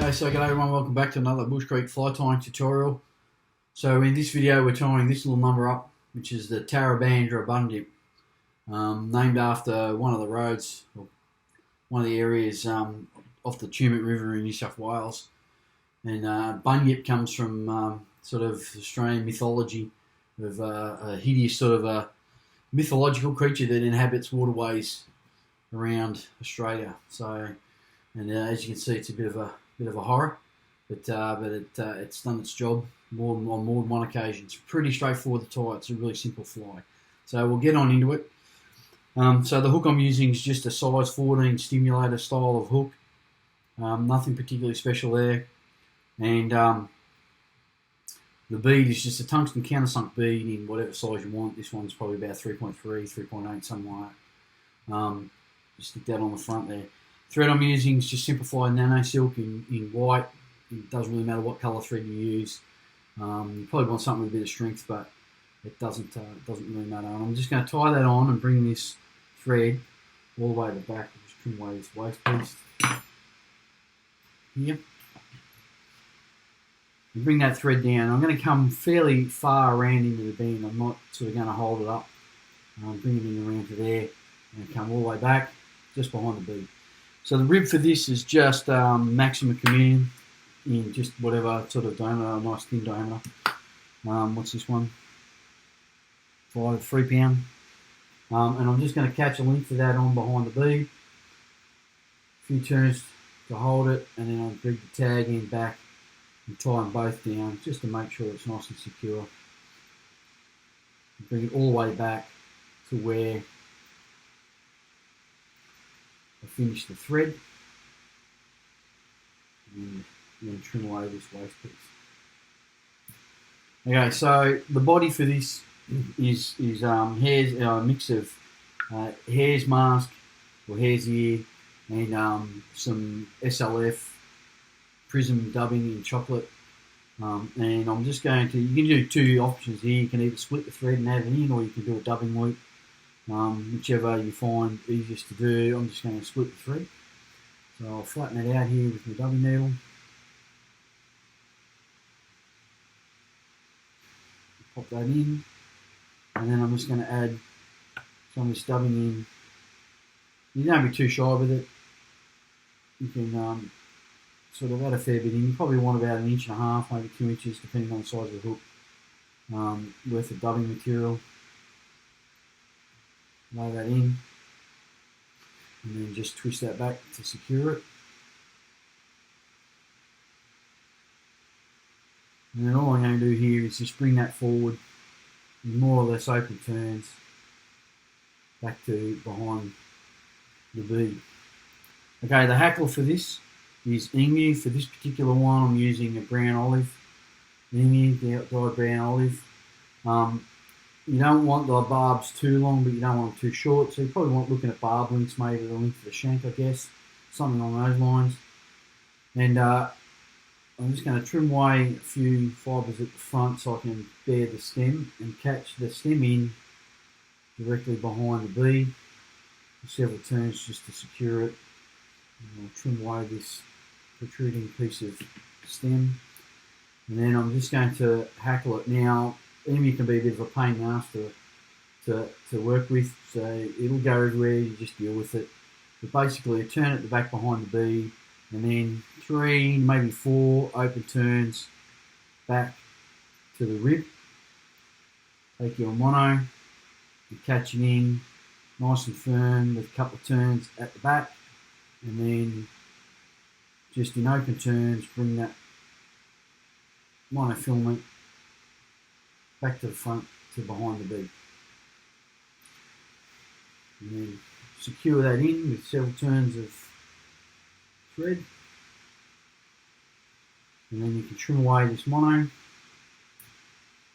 Okay, so g'day everyone, welcome back to another Bush Creek fly tying tutorial. So in this video we're tying this little number up, which is the Tarrabandra Bunyip, named after one of the roads, or one of the areas off the Bunyip River in New South Wales. And Bunyip comes from sort of Australian mythology of a hideous sort of a mythological creature that inhabits waterways around Australia. So, and as you can see, it's a bit of a horror, but it's done its job on more than one occasion. It's pretty straightforward to tie. It's a really simple fly. So we'll get on into it. So the hook I'm using is just a size 14 stimulator style of hook. Nothing particularly special there. And the bead is just a tungsten countersunk bead in whatever size you want. This one's probably about 3.3, 3.8, something like that. Just stick that on the front there. Thread I'm using is just simplified nano silk in white. It doesn't really matter what colour thread you use. You probably want something with a bit of strength, but it doesn't really matter. And I'm just going to tie that on and bring this thread all the way to the back. Just trim away this waste piece here. And bring that thread down. I'm going to come fairly far around into the beam. I'm not sort of going to hold it up. Bring it in around to there and come all the way back, just behind the bead. So the rib for this is just maximum chameleon in just whatever sort of diameter, nice thin diameter. What's this one? 3 pound. And I'm just going to catch a length of that on behind the bead. A few turns to hold it, and then I'll bring the tag end back and tie them both down just to make sure it's nice and secure. Bring it all the way back to where I finish the thread, and then trim away this waste piece. Okay, so the body for this is hare's a mix of hare's mask or hare's ear and some SLF prism dubbing in chocolate. And I'm just going to, you can do two options here. You can either split the thread and add it in, or you can do a dubbing loop. Whichever you find easiest to do. I'm just going to split the thread. So I'll flatten it out here with my dubbing needle. Pop that in. And then I'm just going to add some of this dubbing in. You don't be too shy with it. You can sort of add a fair bit in. You probably want about 1.5 inches, maybe 2 inches, depending on the size of the hook, worth of dubbing material. Lay that in, and then just twist that back to secure it. And then all I'm going to do here is just bring that forward in more or less open turns back to behind the bead. Okay, the hackle for this is emu. For this particular one, I'm using a brown olive, emu, dyed brown olive. You don't want the barbs too long, but you don't want them too short. So you probably want looking at barb lengths, maybe the length of the shank, I guess, something along those lines. And I'm just going to trim away a few fibres at the front so I can bear the stem and catch the stem in directly behind the bead. Several turns just to secure it. And I'll trim away this protruding piece of stem. And then I'm just going to hackle it now. Emu can be a bit of a pain in the ass to work with, so it'll go everywhere, you just deal with it. But basically, turn it the back behind the bead, and then 3, maybe 4 open turns back to the rib. Take your mono, you catch it in nice and firm with a couple of turns at the back, and then just in open turns, bring that monofilament back to the front to behind the bead. And then secure that in with several turns of thread. And then you can trim away this mono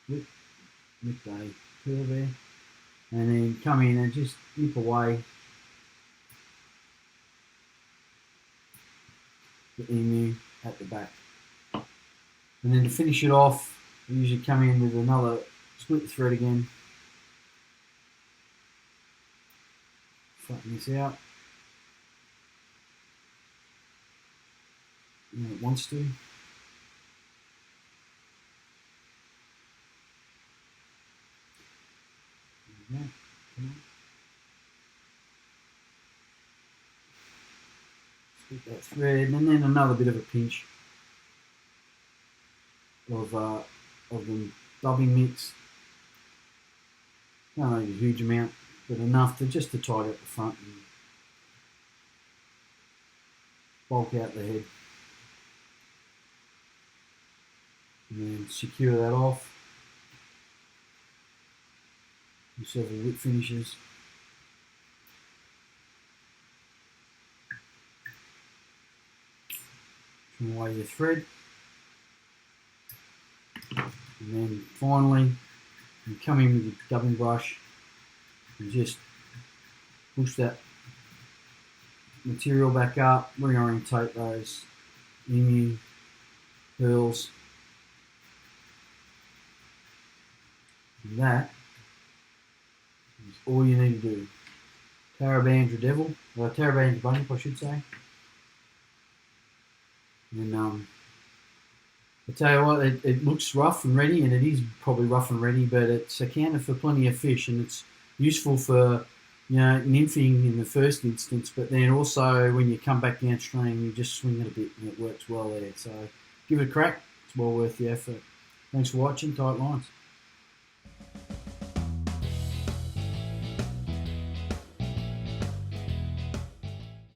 with a curl there. And then come in and just nip away the emu at the back. And then to finish it off, I usually come in with another split thread again. Flatten this out. when it wants to. Yeah. Split that thread, and then another bit of a pinch of the dubbing mix. Don't need a huge amount, but enough to just to tidy up the front and bulk out the head. And then secure that off. And several whip finishes. Trim away your thread. And then finally, you come in with your dubbing brush and just push that material back up, reorientate those emu pearls. And that is all you need to do. Tarrabandra devil, or Tarrabandra bunyip, I should say. And I tell you what, it looks rough and ready, and it is probably rough and ready, but it's accounted for plenty of fish, and it's useful for, you know, nymphing in the first instance, but then also when you come back downstream, you just swing it a bit, and it works well there. So give it a crack. It's well worth the effort. Thanks for watching. Tight lines.